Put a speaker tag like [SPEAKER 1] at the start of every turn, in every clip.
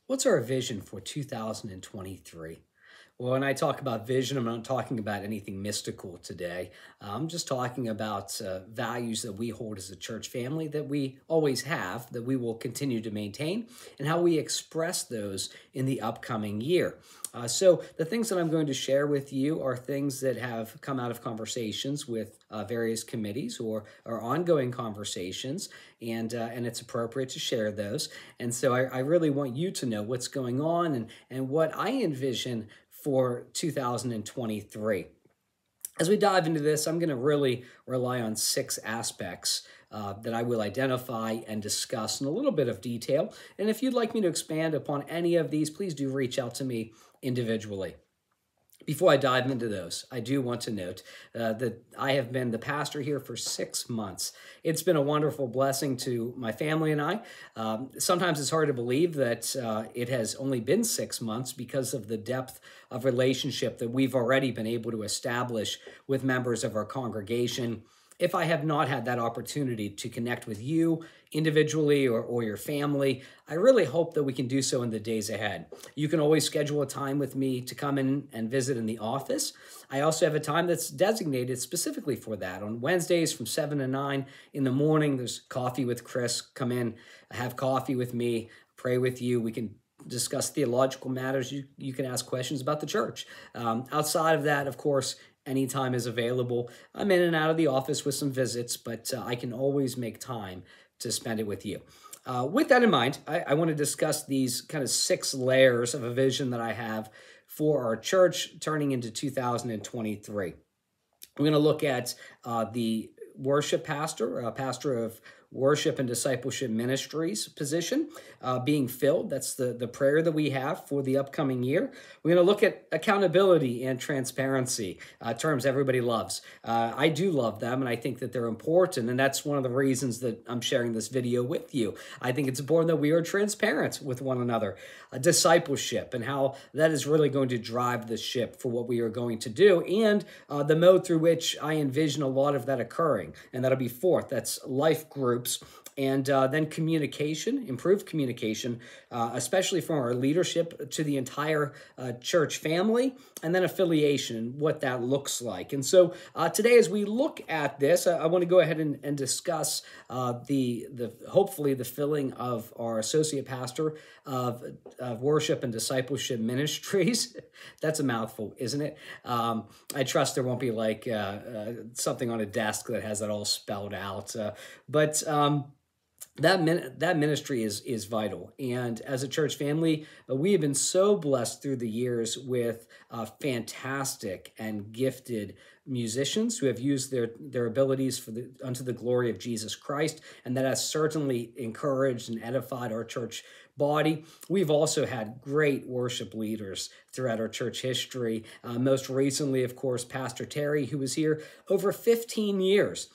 [SPEAKER 1] What's our vision for 2023? Well, when I talk about vision, I'm not talking about anything mystical today. I'm just talking about values that we hold as a church family that we always have, that we will continue to maintain, and how we express those in the upcoming year. So the things that I'm going to share with you are things that have come out of conversations with various committees or ongoing conversations, and it's appropriate to share those. And so I really want you to know what's going on and what I envision for 2023. As we dive into this, I'm going to really rely on 6 aspects that I will identify and discuss in a little bit of detail. And if you'd like me to expand upon any of these, please do reach out to me individually. Before I dive into those, I do want to note that I have been the pastor here for 6 months. It's been a wonderful blessing to my family and I. Sometimes it's hard to believe that it has only been 6 months because of the depth of relationship that we've already been able to establish with members of our congregation. If I have not had that opportunity to connect with you individually or your family, I really hope that we can do so in the days ahead. You can always schedule a time with me to come in and visit in the office. I also have a time that's designated specifically for that. On Wednesdays from 7 to 9 in the morning, there's coffee with Chris. Come in, have coffee with me, pray with you. We can discuss theological matters. You can ask questions about the church. Outside of that, of course, anytime is available. I'm in and out of the office with some visits, but I can always make time to spend it with you. With that in mind, I want to discuss these kind of 6 layers of a vision that I have for our church turning into 2023. We're going to look at the worship pastor, pastor of worship and discipleship ministries position being filled. That's the prayer that we have for the upcoming year. We're going to look at accountability and transparency, terms everybody loves. I do love them, and I think that they're important, and that's one of the reasons that I'm sharing this video with you. I think it's important that we are transparent with one another. Discipleship and how that is really going to drive the ship for what we are going to do, and the mode through which I envision a lot of that occurring, and that'll be 4th. That's life groups. And then communication, improved communication, especially from our leadership to the entire church family, and then affiliation, what that looks like. And so today, as we look at this, I want to go ahead and discuss hopefully the filling of our associate pastor of worship and discipleship ministries. That's a mouthful, isn't it? I trust there won't be like something on a desk that has that all spelled out, but that ministry is vital. And as a church family, we have been so blessed through the years with fantastic and gifted musicians who have used their abilities unto the glory of Jesus Christ, and that has certainly encouraged and edified our church body. We've also had great worship leaders throughout our church history. Most recently, of course, Pastor Terry, who was here over 15 years.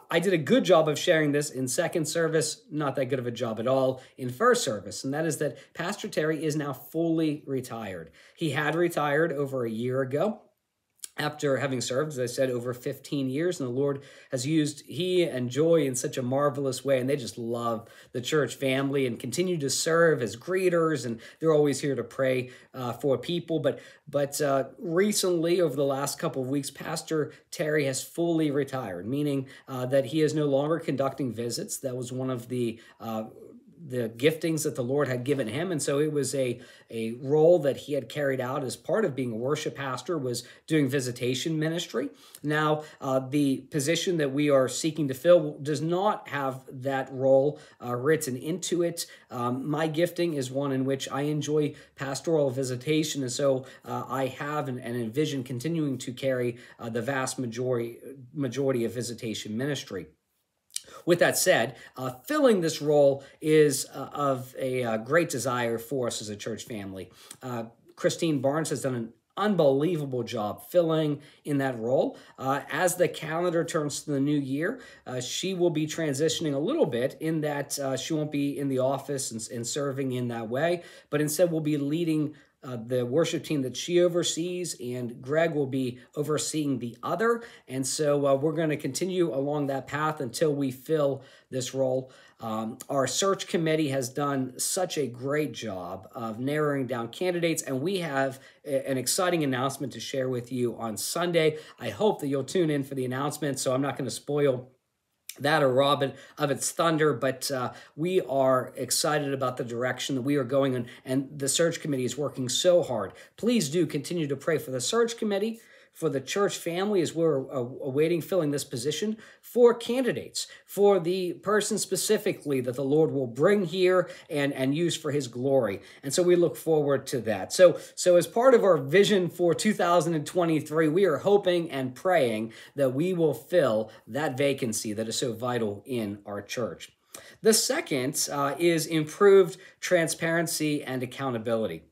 [SPEAKER 1] I did a good job of sharing this in second service, not that good of a job at all in first service, and that is that Pastor Terry is now fully retired. He had retired over a year ago after having served, as I said, over 15 years, and the Lord has used he and Joy in such a marvelous way, and they just love the church family and continue to serve as greeters, and they're always here to pray for people. But recently, over the last couple of weeks, Pastor Terry has fully retired, meaning that he is no longer conducting visits. That was one of the giftings that the Lord had given him. And so it was a role that he had carried out as part of being a worship pastor, was doing visitation ministry. Now, the position that we are seeking to fill does not have that role written into it. My gifting is one in which I enjoy pastoral visitation, and so I have and envision continuing to carry the vast majority of visitation ministry. With that said, filling this role is of a great desire for us as a church family. Christine Barnes has done an unbelievable job filling in that role. As the calendar turns to the new year, she will be transitioning a little bit in that she won't be in the office and serving in that way, but instead will be leading the worship team that she oversees, and Greg will be overseeing the other. And so we're going to continue along that path until we fill this role. Our search committee has done such a great job of narrowing down candidates, and we have an exciting announcement to share with you on Sunday. I hope that you'll tune in for the announcement, so I'm not going to spoil that or rob it of its thunder, but we are excited about the direction that we are going in, and the search committee is working so hard. Please do continue to pray for the search committee, for the church family as we're awaiting filling this position, for candidates, for the person specifically that the Lord will bring here and use for his glory. And so we look forward to that. So as part of our vision for 2023, we are hoping and praying that we will fill that vacancy that is so vital in our church. The second is improved transparency and accountability.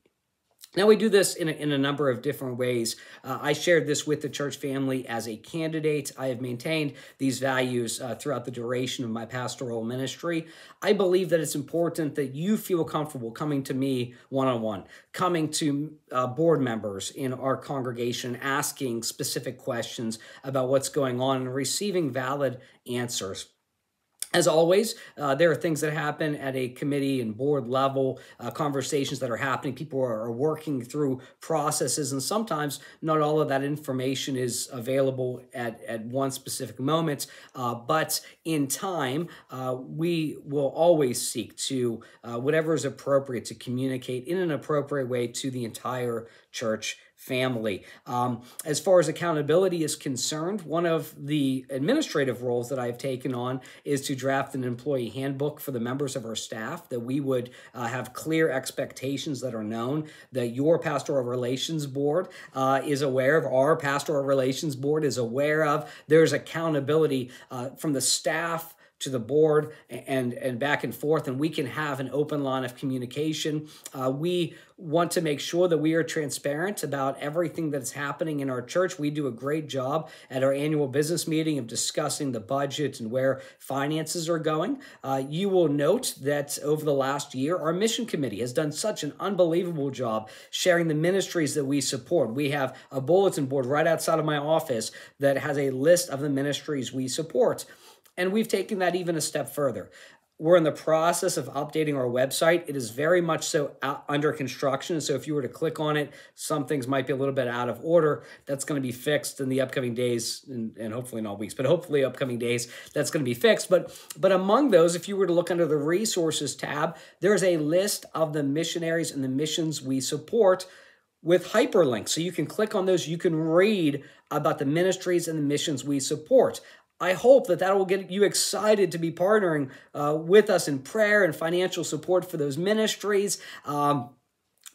[SPEAKER 1] Now, we do this in a number of different ways. I shared this with the church family as a candidate. I have maintained these values throughout the duration of my pastoral ministry. I believe that it's important that you feel comfortable coming to me one-on-one, coming to board members in our congregation, asking specific questions about what's going on and receiving valid answers. As always, there are things that happen at a committee and board level, conversations that are happening. People are working through processes, and sometimes not all of that information is available at one specific moment. But in time, we will always seek to, whatever is appropriate, to communicate in an appropriate way to the entire church family. As far as accountability is concerned, one of the administrative roles that I've taken on is to draft an employee handbook for the members of our staff, that we would have clear expectations that are known, that your pastoral relations board is aware of, our pastoral relations board is aware of. There's accountability from the staff to the board and back and forth, and we can have an open line of communication. We want to make sure that we are transparent about everything that's happening in our church. We do a great job at our annual business meeting of discussing the budget and where finances are going. You will note that over the last year, our mission committee has done such an unbelievable job sharing the ministries that we support. We have a bulletin board right outside of my office that has a list of the ministries we support. And we've taken that even a step further. We're in the process of updating our website. It is very much so under construction. So if you were to click on it, some things might be a little bit out of order. That's going to be fixed in the upcoming days, and hopefully not weeks, but hopefully upcoming days, that's going to be fixed. But among those, if you were to look under the resources tab, there's a list of the missionaries and the missions we support with hyperlinks. So you can click on those. You can read about the ministries and the missions we support. I hope that will get you excited to be partnering with us in prayer and financial support for those ministries. But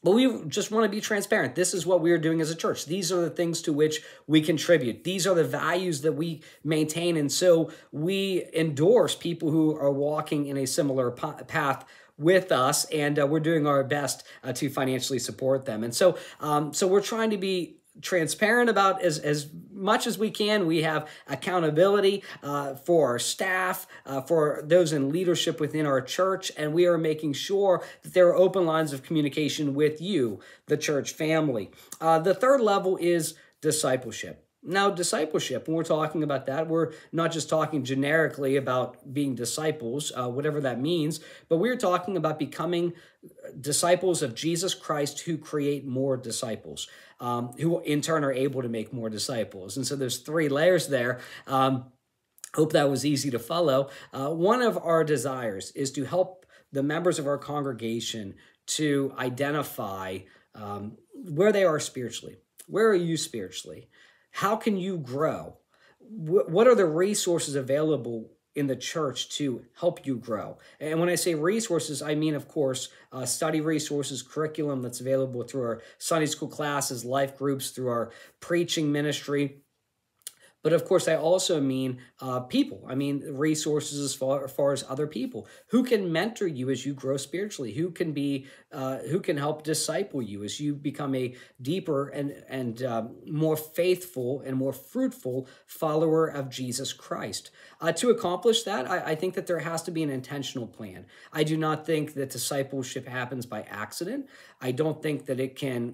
[SPEAKER 1] we just want to be transparent. This is what we are doing as a church. These are the things to which we contribute. These are the values that we maintain. And so we endorse people who are walking in a similar path with us, and we're doing our best to financially support them. And so we're trying to be transparent about as much as we can. We have accountability for our staff, for those in leadership within our church, and we are making sure that there are open lines of communication with you, the church family. The third level is discipleship. Now, discipleship, when we're talking about that, we're not just talking generically about being disciples, whatever that means, but we're talking about becoming disciples of Jesus Christ who create more disciples, who in turn are able to make more disciples. And so there's three layers there. Hope that was easy to follow. One of our desires is to help the members of our congregation to identify where they are spiritually. Where are you spiritually? How can you grow? What are the resources available in the church to help you grow? And when I say resources, I mean, of course, study resources, curriculum that's available through our Sunday school classes, life groups, through our preaching ministry. But of course, I also mean people. I mean resources as far as other people who can mentor you as you grow spiritually, who can help disciple you as you become a deeper and more faithful and more fruitful follower of Jesus Christ. To accomplish that, I think that there has to be an intentional plan. I do not think that discipleship happens by accident. I don't think that it can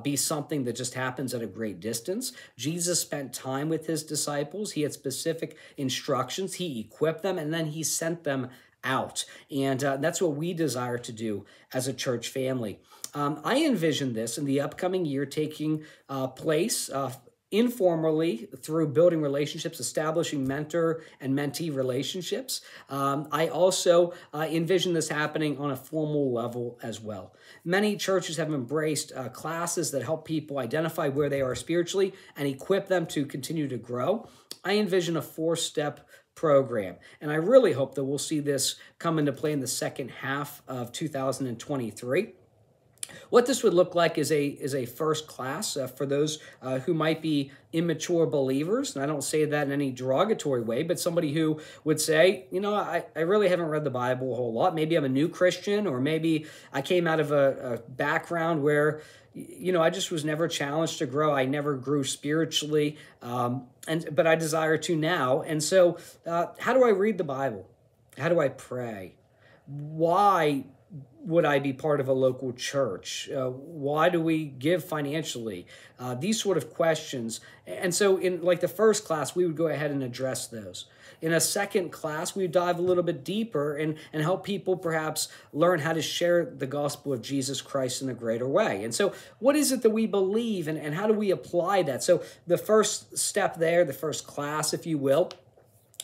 [SPEAKER 1] be something that just happens at a great distance. Jesus spent time with his disciples. He had specific instructions. He equipped them, and then he sent them out. And that's what we desire to do as a church family. I envision this in the upcoming year taking place informally through building relationships, establishing mentor and mentee relationships. I also envision this happening on a formal level as well. Many churches have embraced classes that help people identify where they are spiritually and equip them to continue to grow. I envision a 4-step program, and I really hope that we'll see this come into play in the second half of 2023. What this would look like is a first class for those who might be immature believers. And I don't say that in any derogatory way, but somebody who would say, I really haven't read the Bible a whole lot. Maybe I'm a new Christian, or maybe I came out of a background where, I just was never challenged to grow. I never grew spiritually, but I desire to now. And so how do I read the Bible? How do I pray? Why would I be part of a local church? Why do we give financially? These sort of questions. And so in like the first class, we would go ahead and address those. In a second class, we would dive a little bit deeper and help people perhaps learn how to share the gospel of Jesus Christ in a greater way. And so what is it that we believe, and how do we apply that? So the first step there, the first class, if you will,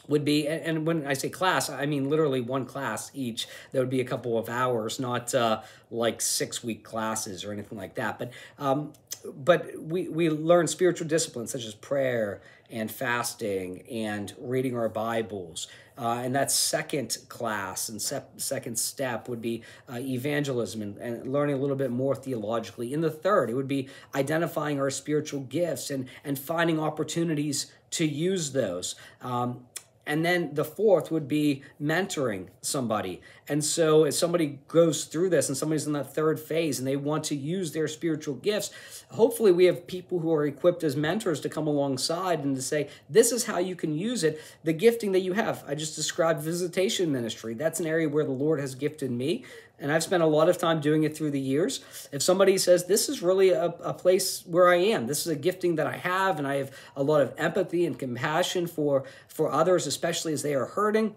[SPEAKER 1] would be, and when I say class, I mean literally one class each. That would be a couple of hours, not like 6-week classes or anything like that. But we learn spiritual disciplines such as prayer and fasting and reading our Bibles. And that second class and second step would be evangelism and learning a little bit more theologically. In the third, it would be identifying our spiritual gifts and finding opportunities to use those. And then the fourth would be mentoring somebody. And so if somebody goes through this and somebody's in that third phase and they want to use their spiritual gifts, hopefully we have people who are equipped as mentors to come alongside and to say, this is how you can use it. The gifting that you have. I just described visitation ministry. That's an area where the Lord has gifted me. And I've spent a lot of time doing it through the years. If somebody says, this is really a place where I am, this is a gifting that I have, and I have a lot of empathy and compassion for others, especially as they are hurting,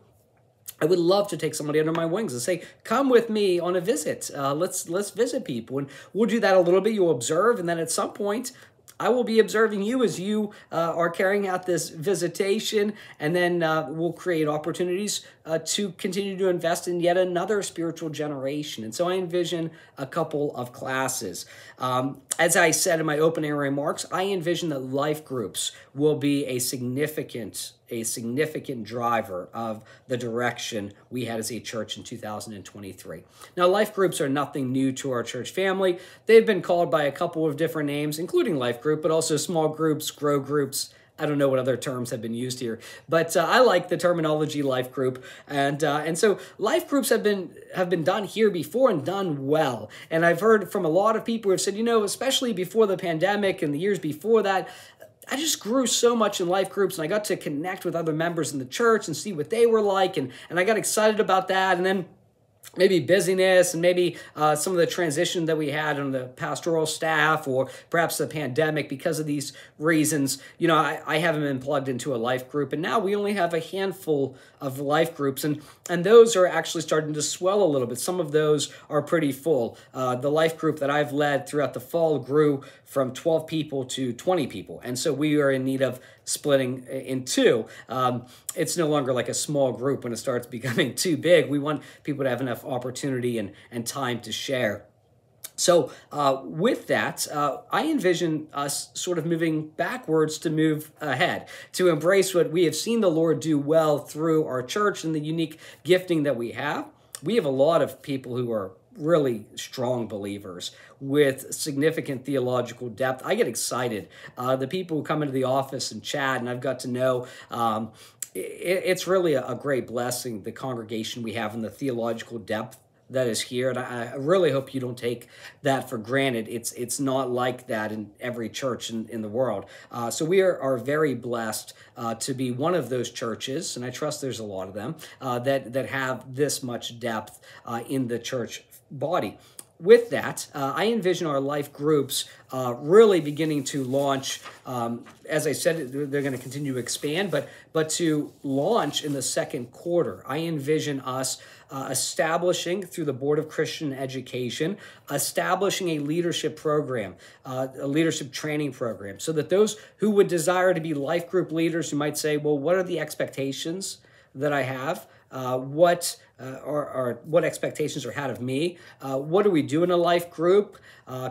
[SPEAKER 1] I would love to take somebody under my wings and say, come with me on a visit. Let's visit people. And we'll do that a little bit. You'll observe. And then at some point, I will be observing you as you are carrying out this visitation, and then we'll create opportunities to continue to invest in yet another spiritual generation. And so I envision a couple of classes. As I said in my opening remarks, I envision that life groups will be a significant driver of the direction we had as a church in 2023. Now, life groups are nothing new to our church family. They've been called by a couple of different names, including life group, but also small groups, grow groups. I don't know what other terms have been used here, but I like the terminology life group. And so life groups have been done here before and done well. And I've heard from a lot of people who have said, especially before the pandemic and the years before that, I just grew so much in life groups, and I got to connect with other members in the church and see what they were like, and I got excited about that. And then maybe busyness and maybe some of the transition that we had on the pastoral staff, or perhaps the pandemic, because of these reasons, I haven't been plugged into a life group. And now we only have a handful of life groups, and those are actually starting to swell a little bit. Some of those are pretty full. The life group that I've led throughout the fall grew from 12 people to 20 people. And so we are in need of splitting in two. It's no longer like a small group when it starts becoming too big. We want people to have enough opportunity and time to share. So with that, I envision us sort of moving backwards to move ahead, to embrace what we have seen the Lord do well through our church and the unique gifting that we have. We have a lot of people who are really strong believers with significant theological depth. I get excited. The people who come into the office and chat, and I've got to know, it's really a great blessing, the congregation we have and the theological depth that is here. And I really hope you don't take that for granted. It's not like that in every church in the world. So we are very blessed to be one of those churches, and I trust there's a lot of them, that have this much depth in the church body. With that, I envision our life groups really beginning to launch. As I said, they're going to continue to expand, but to launch in the second quarter. I envision us establishing, through the Board of Christian Education, establishing a leadership program, a leadership training program, so that those who would desire to be life group leaders, who might say, well, what are the expectations that I have? What expectations are had of me? What do we do in a life group?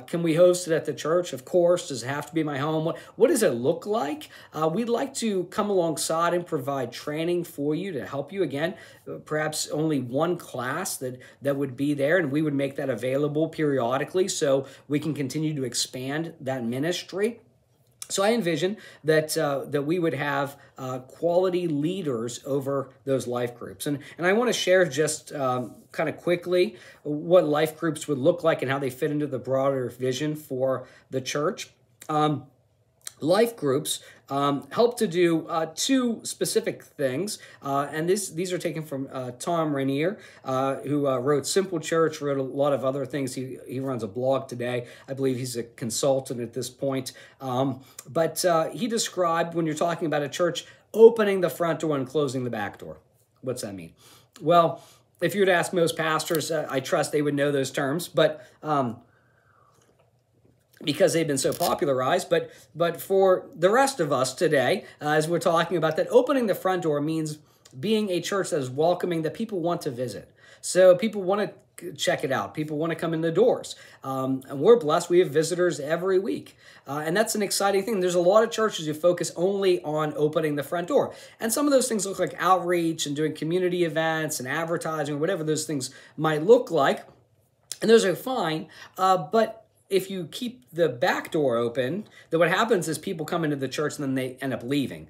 [SPEAKER 1] Can we host it at the church? Of course. Does it have to be my home? What does it look like? We'd like to come alongside and provide training for you to help you. Again, perhaps only one class that would be there, and we would make that available periodically so we can continue to expand that ministry. So I envision that we would have quality leaders over those life groups. And I want to share just kind of quickly what life groups would look like and how they fit into the broader vision for the church. Life groups help to do two specific things, and these are taken from Tom Rainier, who wrote Simple Church, wrote a lot of other things. He runs a blog today. I believe he's a consultant at this point. But he described, when you're talking about a church, opening the front door and closing the back door. What's that mean? Well, if you were to ask most pastors, I trust they would know those terms, but because they've been so popularized, but for the rest of us today, as we're talking about that, opening the front door means being a church that is welcoming, that people want to visit. So people want to check it out. People want to come in the doors. And we're blessed. We have visitors every week. And that's an exciting thing. There's a lot of churches who focus only on opening the front door. And some of those things look like outreach and doing community events and advertising, or whatever those things might look like. And those are fine. But if you keep the back door open, then what happens is people come into the church and then they end up leaving.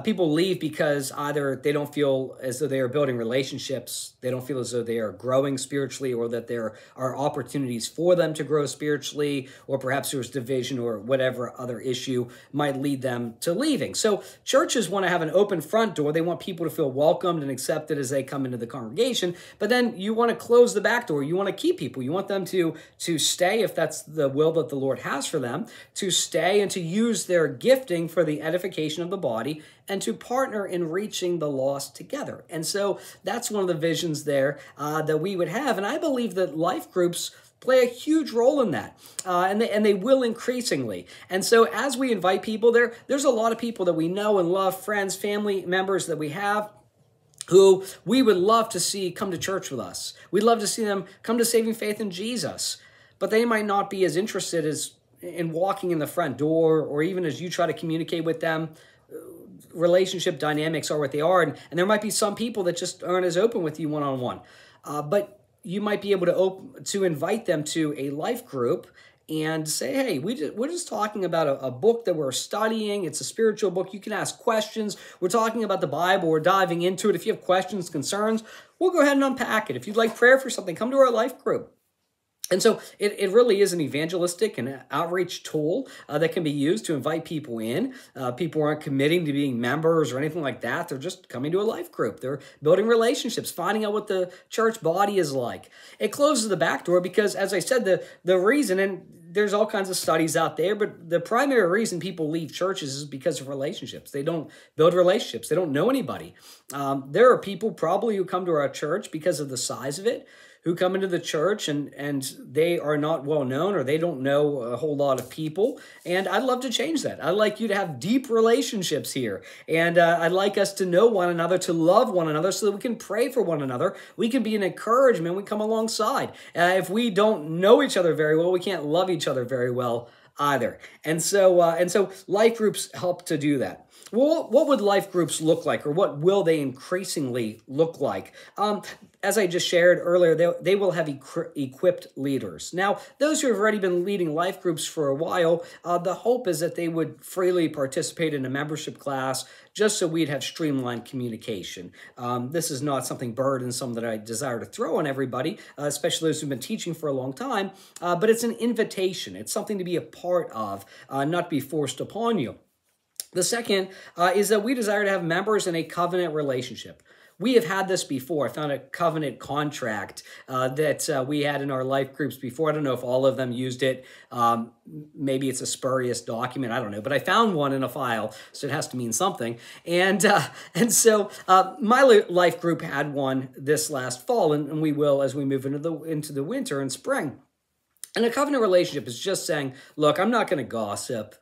[SPEAKER 1] People leave because either they don't feel as though they are building relationships, they don't feel as though they are growing spiritually, or that there are opportunities for them to grow spiritually, or perhaps there's division or whatever other issue might lead them to leaving. So churches want to have an open front door. They want people to feel welcomed and accepted as they come into the congregation, but then you want to close the back door. You want to keep people. You want them to stay, if that's the will that the Lord has for them, to stay and to use their gifting for the edification of the body, and to partner in reaching the lost together. And so that's one of the visions there that we would have. And I believe that life groups play a huge role in that, and they will increasingly. And so as we invite people there's a lot of people that we know and love, friends, family members that we have, who we would love to see come to church with us. We'd love to see them come to saving faith in Jesus, but they might not be as interested as in walking in the front door, or even as you try to communicate with them. Relationship dynamics are what they are, and there might be some people that just aren't as open with you one-on-one. But you might be able to invite them to a life group and say, hey, we're just talking about a book that we're studying. It's a spiritual book. You can ask questions. We're talking about the Bible. We're diving into it. If you have questions, concerns, we'll go ahead and unpack it. If you'd like prayer for something, come to our life group. And so it really is an evangelistic and outreach tool that can be used to invite people in. People aren't committing to being members or anything like that. They're just coming to a life group. They're building relationships, finding out what the church body is like. It closes the back door because, as I said, the reason, and there's all kinds of studies out there, but the primary reason people leave churches is because of relationships. They don't build relationships. They don't know anybody. There are people probably who come to our church because of the size of it, who come into the church and they are not well known, or they don't know a whole lot of people. And I'd love to change that. I'd like you to have deep relationships here. And I'd like us to know one another, to love one another, so that we can pray for one another. We can be an encouragement. We come alongside. If we don't know each other very well, we can't love each other very well either. And so life groups help to do that. Well, what would life groups look like, or what will they increasingly look like? As I just shared earlier, they will have equipped leaders. Now, those who have already been leading life groups for a while, the hope is that they would freely participate in a membership class just so we'd have streamlined communication. This is not something burdensome that I desire to throw on everybody, especially those who've been teaching for a long time, but it's an invitation. It's something to be a part of, not be forced upon you. The second is that we desire to have members in a covenant relationship. We have had this before. I found a covenant contract that we had in our life groups before. I don't know if all of them used it. Maybe it's a spurious document. I don't know. But I found one in a file, so it has to mean something. And so my life group had one this last fall, and we will as we move into the winter and spring. And a covenant relationship is just saying, look, I'm not going to gossip.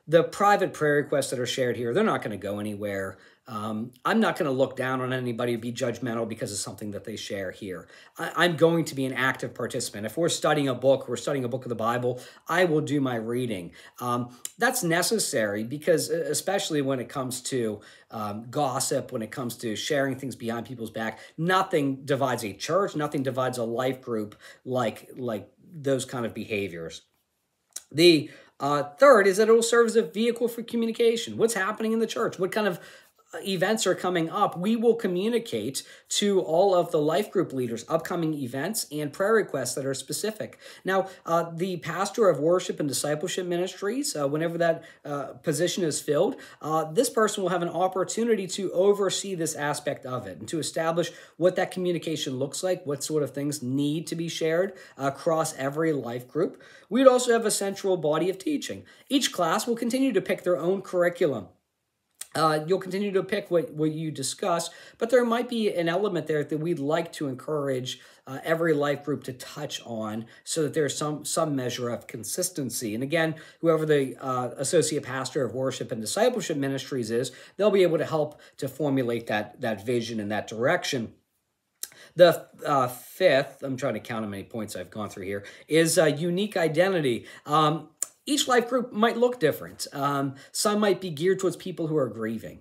[SPEAKER 1] The private prayer requests that are shared here, they're not going to go anywhere. I'm not going to look down on anybody or be judgmental because of something that they share here. I'm going to be an active participant. If we're studying a book of the Bible, I will do my reading. That's necessary because especially when it comes to gossip, when it comes to sharing things behind people's back, nothing divides a church, nothing divides a life group like those kind of behaviors. The third is that it will serve as a vehicle for communication. What's happening in the church? What kind of events are coming up? We will communicate to all of the life group leaders upcoming events and prayer requests that are specific. Now, the pastor of worship and discipleship ministries, whenever that position is filled, this person will have an opportunity to oversee this aspect of it and to establish what that communication looks like, what sort of things need to be shared across every life group. We would also have a central body of teaching. Each class will continue to pick their own curriculum. You'll continue to pick what you discuss, but there might be an element there that we'd like to encourage every life group to touch on so that there's some measure of consistency. And again, whoever the associate pastor of worship and discipleship ministries is, they'll be able to help to formulate that vision and that direction. The fifth, I'm trying to count how many points I've gone through here, is unique identity. Each life group might look different. Some might be geared towards people who are grieving.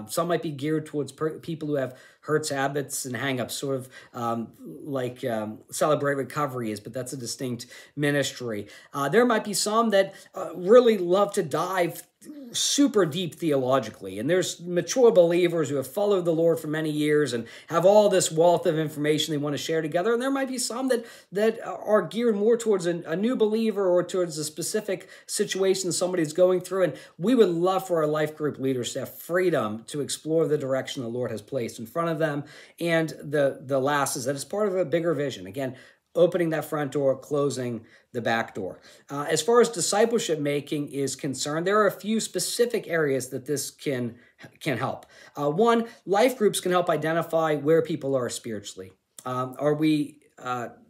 [SPEAKER 1] Some might be geared towards people who have hurts, habits, and hang-ups, sort of like Celebrate Recovery is, but that's a distinct ministry. There might be some that really love to dive super deep theologically, and there's mature believers who have followed the Lord for many years and have all this wealth of information they want to share together, and there might be some that are geared more towards a new believer or towards a specific situation somebody's going through, and we would love for our life group leaders to have freedom to explore the direction the Lord has placed in front of them. And the last is that it's part of a bigger vision. Again, opening that front door, closing the back door. As far as discipleship making is concerned, there are a few specific areas that this can help. One, life groups can help identify where people are spiritually. Are we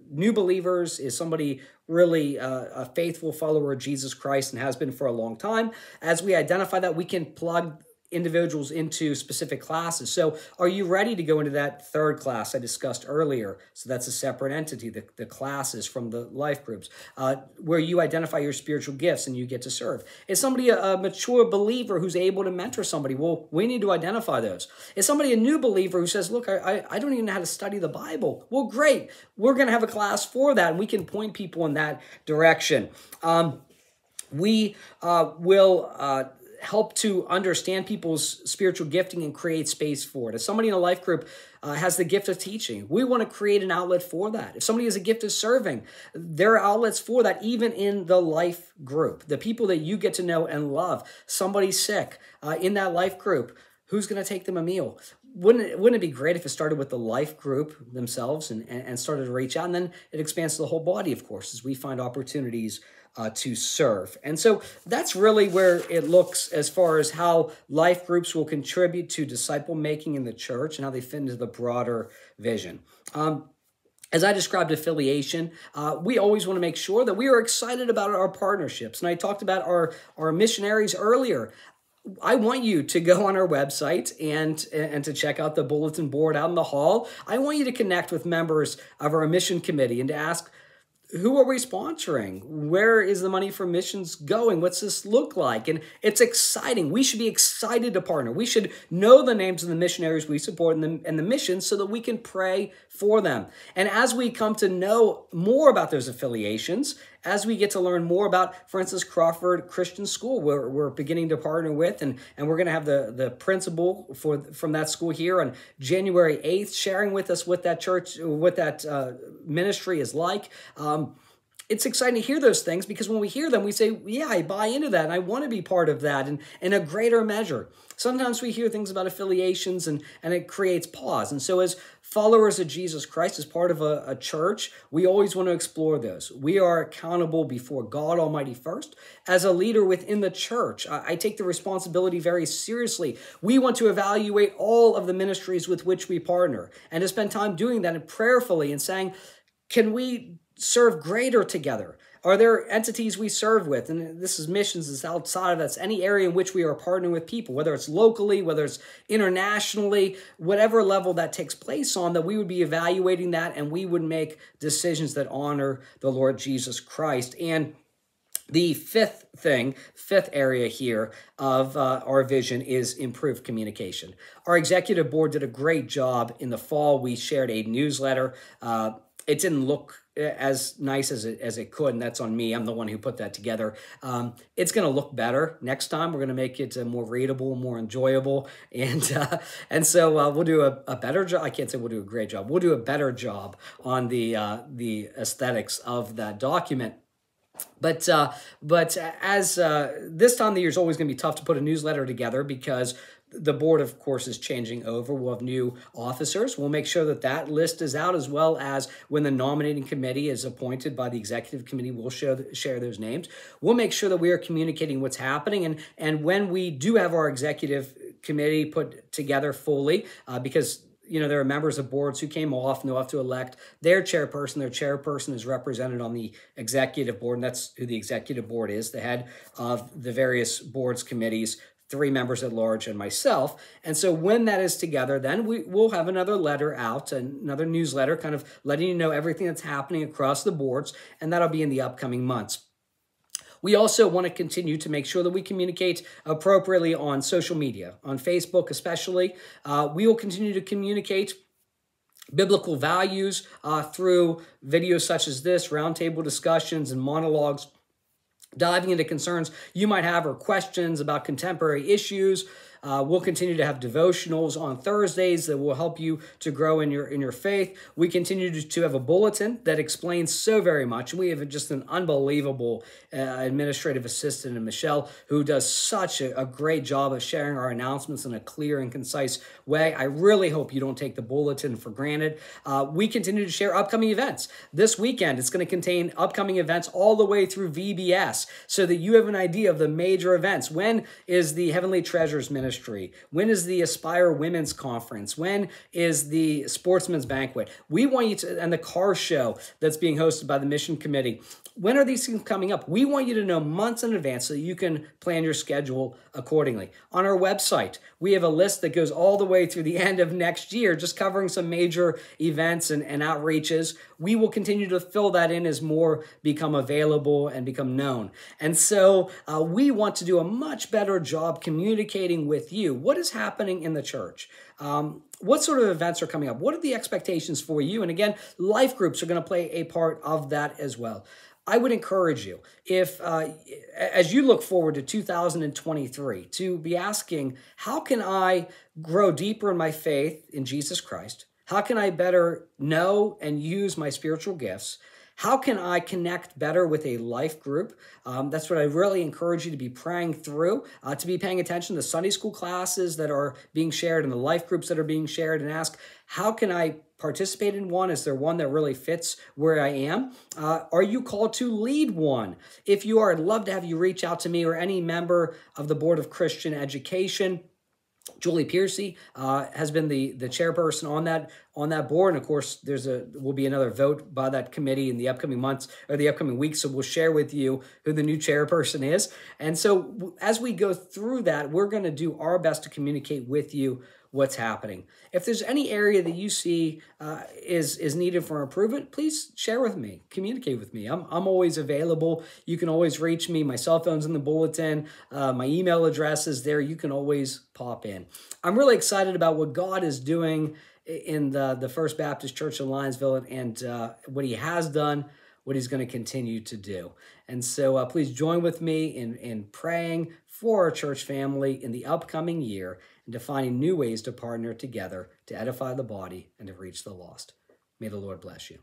[SPEAKER 1] new believers? Is somebody really a faithful follower of Jesus Christ and has been for a long time? As we identify that, we can plug individuals into specific classes. So are you ready to go into that third class I discussed earlier? So that's a separate entity, the classes from the life groups, where you identify your spiritual gifts and you get to serve. Is somebody a mature believer who's able to mentor somebody? Well, we need to identify those. Is somebody a new believer who says, look, I don't even know how to study the Bible? Well, great. We're going to have a class for that, and we can point people in that direction. We will help to understand people's spiritual gifting and create space for it. If somebody in a life group has the gift of teaching, we want to create an outlet for that. If somebody has a gift of serving, there are outlets for that even in the life group. The people that you get to know and love, somebody's sick in that life group, who's going to take them a meal? Wouldn't it be great if it started with the life group themselves and started to reach out, and then it expands to the whole body, of course, as we find opportunities to serve. And so that's really where it looks as far as how life groups will contribute to disciple making in the church and how they fit into the broader vision. As I described affiliation, we always want to make sure that we are excited about our partnerships. And I talked about our missionaries earlier. I want you to go on our website and to check out the bulletin board out in the hall. I want you to connect with members of our mission committee and to ask, who are we sponsoring? Where is the money for missions going? What's this look like? And it's exciting. We should be excited to partner. We should know the names of the missionaries we support and the missions so that we can pray for them. And as we come to know more about those affiliations, as we get to learn more about, for instance, Crawford Christian School, where we're beginning to partner with, and we're going to have the principal from that school here on January 8th, sharing with us what that church, what that ministry is like. It's exciting to hear those things, because when we hear them, we say, yeah, I buy into that, and I want to be part of that in a greater measure. Sometimes we hear things about affiliations, and it creates pause. And so as followers of Jesus Christ, as part of a church, we always want to explore those. We are accountable before God Almighty first. As a leader within the church, I take the responsibility very seriously. We want to evaluate all of the ministries with which we partner, and to spend time doing that and prayerfully and saying, can we serve greater together? Are there entities we serve with? And this is missions, it's outside of that's any area in which we are partnering with people, whether it's locally, whether it's internationally, whatever level that takes place on, that we would be evaluating that, and we would make decisions that honor the Lord Jesus Christ. And the fifth area here of our vision is improved communication. Our executive board did a great job in the fall. We shared a newsletter. It didn't look as nice as it could, and that's on me. I'm the one who put that together. It's going to look better next time. We're going to make it more readable, more enjoyable, and so we'll do a better job. I can't say we'll do a great job. We'll do a better job on the aesthetics of that document. But as this time of the year is always going to be tough to put a newsletter together, because the board, of course, is changing over. We'll have new officers. We'll make sure that that list is out, as well as when the nominating committee is appointed by the executive committee, we'll share those names. We'll make sure that we are communicating what's happening. And when we do have our executive committee put together fully, because there are members of boards who came off and they'll have to elect their chairperson. Their chairperson is represented on the executive board, and that's who the executive board is, the head of the various boards, committees, 3 members at large, and myself. And so when that is together, then we'll have another letter out, another newsletter, kind of letting you know everything that's happening across the boards, and that'll be in the upcoming months. We also want to continue to make sure that we communicate appropriately on social media, on Facebook especially. We will continue to communicate biblical values through videos such as this, roundtable discussions and monologues, diving into concerns you might have or questions about contemporary issues. We'll continue to have devotionals on Thursdays that will help you to grow in your faith. We continue to have a bulletin that explains so very much. We have just an unbelievable administrative assistant in Michelle, who does such a great job of sharing our announcements in a clear and concise way. I really hope you don't take the bulletin for granted. We continue to share upcoming events. This weekend, it's going to contain upcoming events all the way through VBS, so that you have an idea of the major events. When is the Heavenly Treasures Ministry? When is the Aspire Women's Conference? When is the Sportsman's Banquet? We want you to, and the car show that's being hosted by the Mission Committee. When are these things coming up? We want you to know months in advance so that you can plan your schedule accordingly. On our website, we have a list that goes all the way through the end of next year, just covering some major events and outreaches. We will continue to fill that in as more become available and become known. And so we want to do a much better job communicating with you what is happening in the church. What sort of events are coming up? What are the expectations for you? And again, life groups are going to play a part of that as well. I would encourage you, if as you look forward to 2023, to be asking, how can I grow deeper in my faith in Jesus Christ? How can I better know and use my spiritual gifts? How can I connect better with a life group? That's what I really encourage you to be praying through, to be paying attention to Sunday school classes that are being shared and the life groups that are being shared, and ask, how can I participate in one? Is there one that really fits where I am? Are you called to lead one? If you are, I'd love to have you reach out to me or any member of the Board of Christian Education. Julie Piercy has been the chairperson on that board, and of course will be another vote by that committee in the upcoming months or the upcoming weeks. So we'll share with you who the new chairperson is. And so as we go through that, we're going to do our best to communicate with you what's happening. If there's any area that you see is needed for improvement, please share with me, communicate with me. I'm always available. You can always reach me. My cell phone's in the bulletin. My email address is there. You can always pop in. I'm really excited about what God is doing in the First Baptist Church in Lionsville, and what he has done, what he's going to continue to do. And so please join with me in praying for our church family in the upcoming year and to finding new ways to partner together to edify the body and to reach the lost. May the Lord bless you.